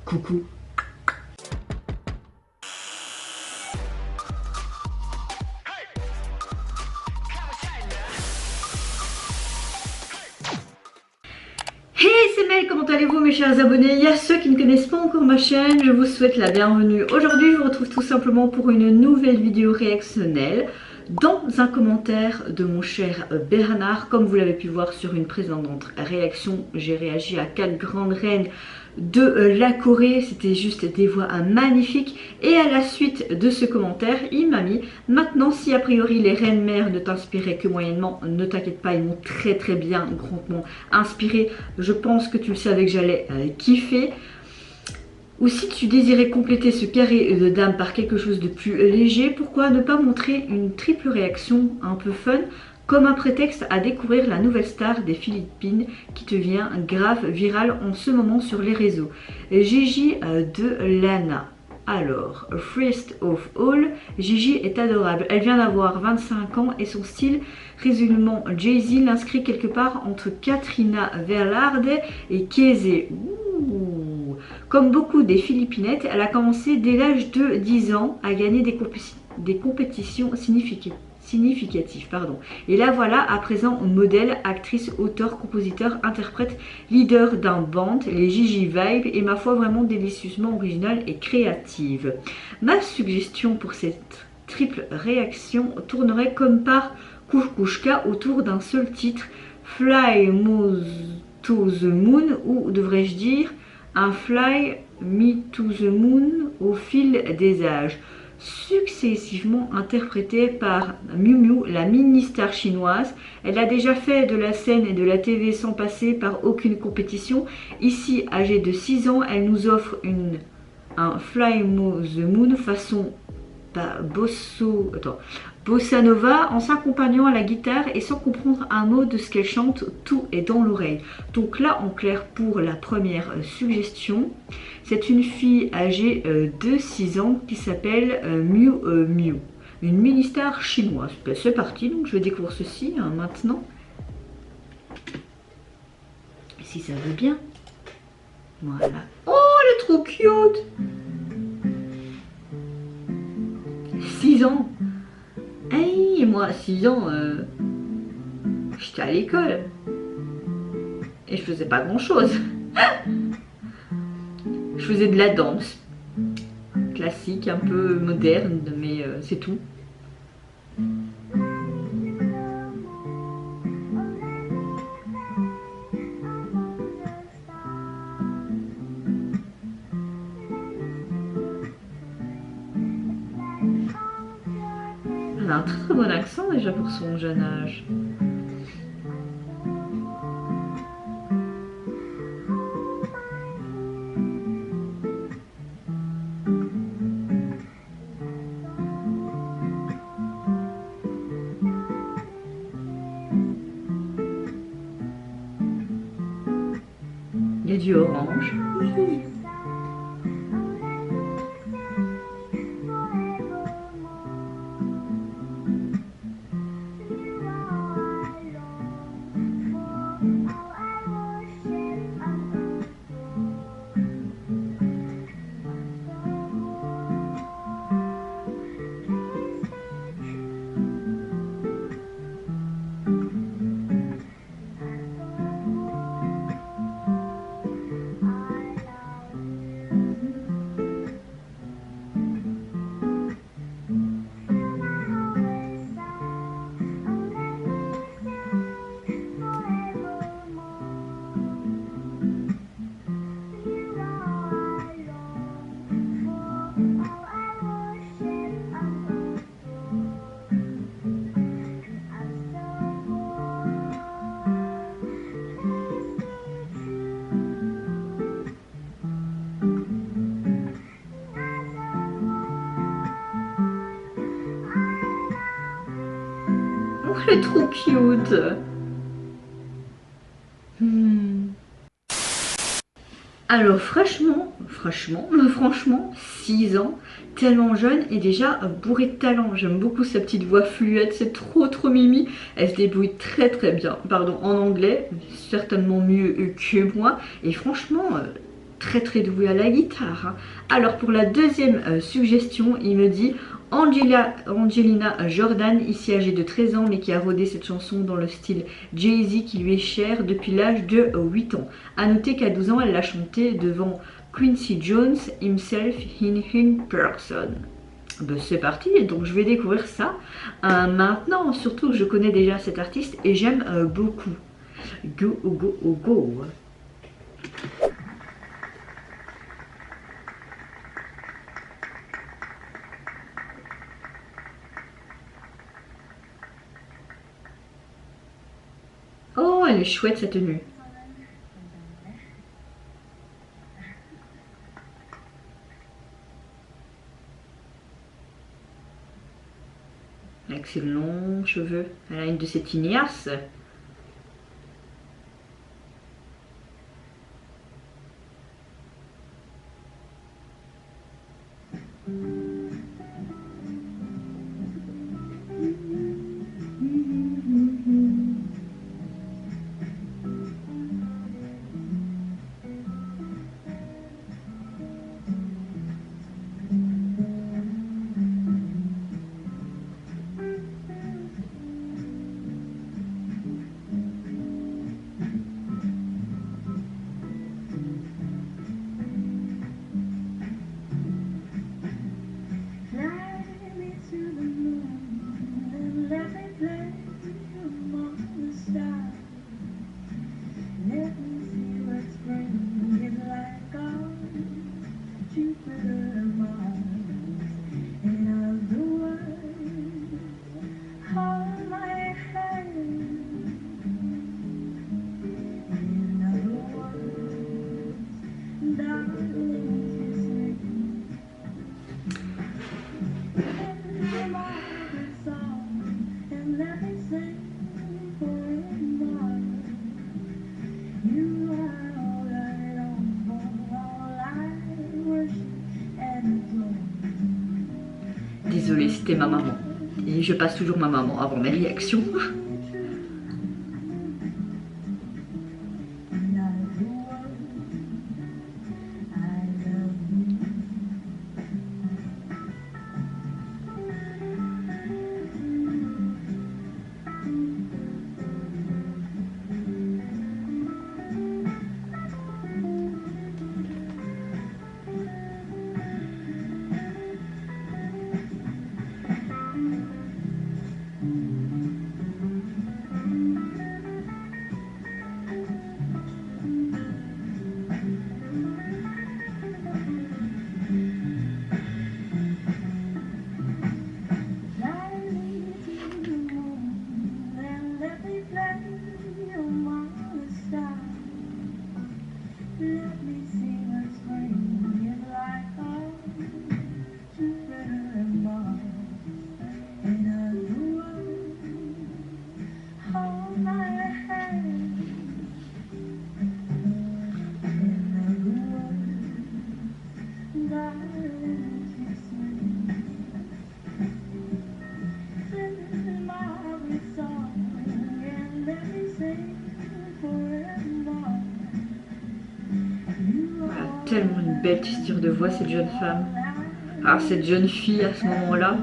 Coucou. Hey, c'est Mel, comment allez-vous mes chers abonnés? Il y a ceux qui ne connaissent pas encore ma chaîne, je vous souhaite la bienvenue. Aujourd'hui, je vous retrouve tout simplement pour une nouvelle vidéo réactionnelle. Dans un commentaire de mon cher Bernard, comme vous l'avez pu voir sur une précédente réaction, j'ai réagi à 4 grandes reines de la Corée, c'était juste des voix magnifiques. Et à la suite de ce commentaire, il m'a mis: maintenant si a priori les reines mères ne t'inspiraient que moyennement, ne t'inquiète pas, ils m'ont très bien grandement inspiré. Je pense que tu le savais que j'allais kiffer. Ou si tu désirais compléter ce carré de dames par quelque chose de plus léger, pourquoi ne pas montrer une triple réaction un peu fun comme un prétexte à découvrir la nouvelle star des Philippines qui devient grave virale en ce moment sur les réseaux. Gigi de Lana. Alors, First of All, Gigi est adorable. Elle vient d'avoir 25 ans et son style résolument Jay-Z l'inscrit quelque part entre Katrina Velarde et Keze. Comme beaucoup des Philippinettes, elle a commencé dès l'âge de 10 ans à gagner des compétitions significatives. Et là voilà, à présent, modèle, actrice, auteur, compositeur, interprète, leader d'un band, les Gigi Vibes, et ma foi vraiment délicieusement originale et créative. Ma suggestion pour cette triple réaction tournerait comme par Kukushka autour d'un seul titre, Fly Me to the Moon, ou devrais-je dire un Fly Me to the Moon au fil des âges, successivement interprétée par Miu Miu, la mini-star chinoise. Elle a déjà fait de la scène et de la TV sans passer par aucune compétition. Ici, âgée de 6 ans, elle nous offre un Fly Me the Moon façon bossa nova en s'accompagnant à la guitare et sans comprendre un mot de ce qu'elle chante, tout est dans l'oreille. Donc là, en clair, pour la première suggestion, c'est une fille âgée de 6 ans qui s'appelle Miu Miu, une mini-star chinoise. Ben, c'est parti, donc je vais découvrir ceci maintenant, si ça veut bien. Voilà. Oh, elle est trop cute! 6 ans. Hey, moi à 6 ans, j'étais à l'école. Et je faisais pas grand chose. Je faisais de la danse. Classique, un peu moderne, mais c'est tout. Elle a un très bon accent déjà pour son jeune âge. Il y a du orange. Elle est trop cute. Alors franchement, 6 ans, tellement jeune et déjà bourrée de talent. J'aime beaucoup sa petite voix fluette, c'est trop mimi. Elle se débrouille très bien, pardon, en anglais, certainement mieux que moi. Et franchement, très doué à la guitare. Hein. Alors pour la deuxième suggestion, il me dit Angelina Jordan, ici âgée de 13 ans, mais qui a rodé cette chanson dans le style Jay-Z qui lui est cher depuis l'âge de 8 ans. A noter qu'à 12 ans, elle l'a chanté devant Quincy Jones himself in person. Ben, c'est parti, donc je vais découvrir ça. Maintenant, surtout que je connais déjà cet artiste et j'aime beaucoup. Go, go, go, go. Oh, elle est chouette sa tenue. Avec ses longs cheveux. Elle a une de ses tignasse. Désolée, c'était ma maman. Et je passe toujours ma maman avant mes réactions. Tellement une belle texture de voix cette jeune femme. Alors cette jeune fille à ce moment-là.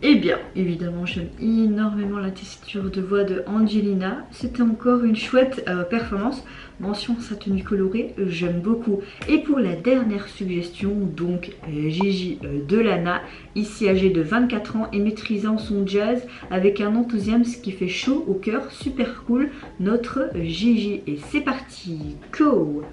Eh bien, évidemment, j'aime énormément la texture de voix de Angelina. C'était encore une chouette performance. Mention sa tenue colorée, j'aime beaucoup. Et pour la dernière suggestion, donc Gigi de Lana, ici âgée de 24 ans et maîtrisant son jazz avec un enthousiasme qui fait chaud au cœur, super cool, notre Gigi. Et c'est parti, go!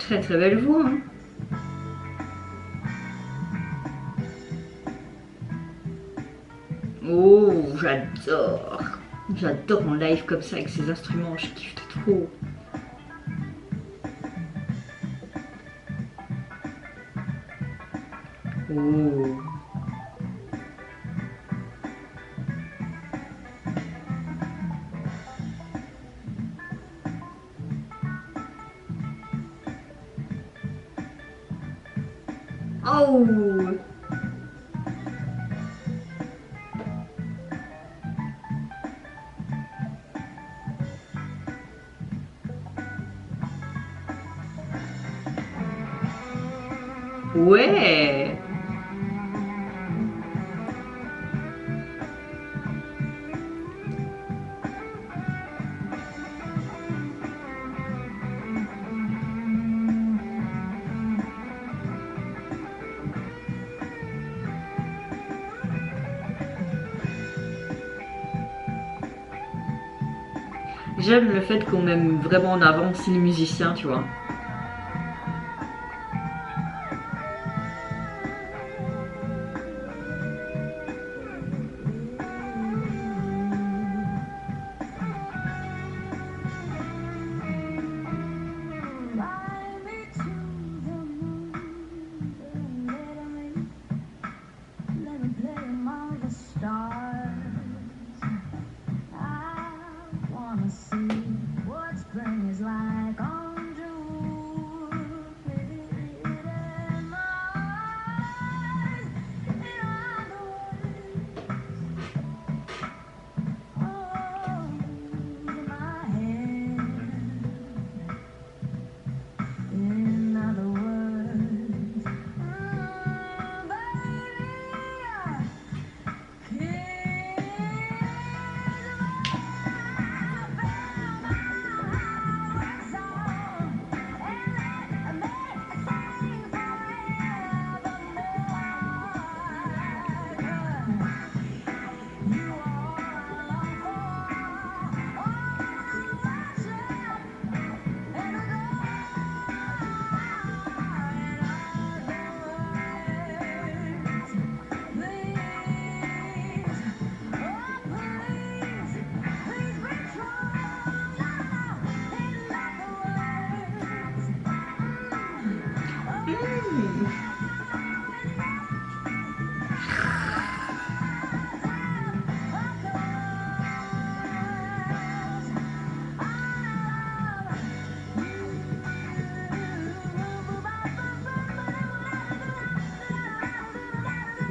Très très belle voix, hein. Oh, j'adore. J'adore en live comme ça avec ces instruments, je kiffe trop. Oh. Oh. Ouais. J'aime le fait qu'on met vraiment en avant aussi les musiciens, tu vois.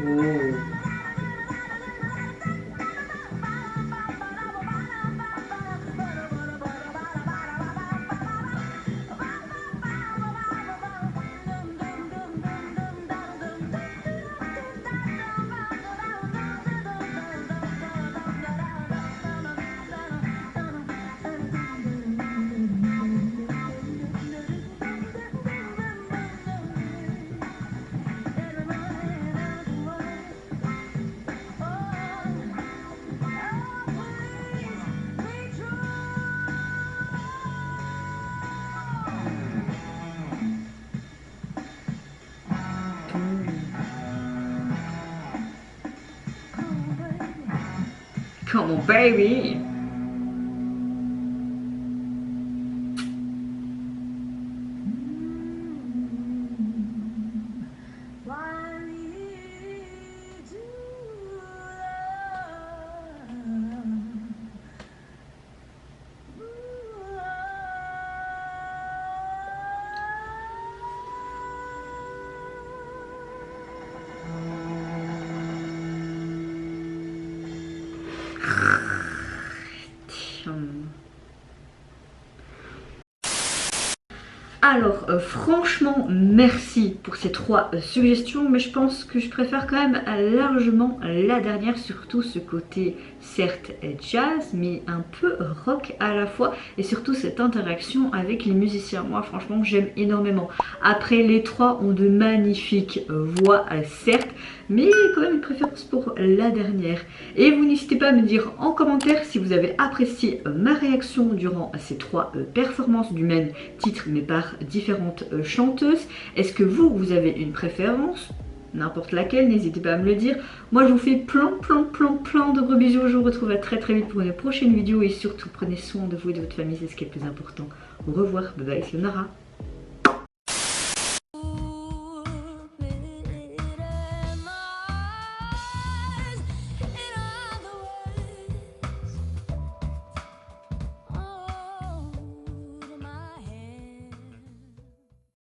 Oh. Come on, baby. Alors, franchement, merci pour ces 3 suggestions, mais je pense que je préfère quand même largement la dernière, surtout ce côté certes jazz, mais un peu rock à la fois, et surtout cette interaction avec les musiciens. Moi, franchement, j'aime énormément. Après, les 3 ont de magnifiques voix, certes, mais quand même une préférence pour la dernière. Et vous n'hésitez pas à me dire en commentaire si vous avez apprécié ma réaction durant ces 3 performances du même titre mais par différentes chanteuses. Est-ce que vous avez une préférence? N'importe laquelle, n'hésitez pas à me le dire. Moi je vous fais plein de gros bisous. Je vous retrouve à très vite pour une prochaine vidéo et surtout prenez soin de vous et de votre famille, c'est ce qui est le plus important. Au revoir, bye bye, c'est Nora.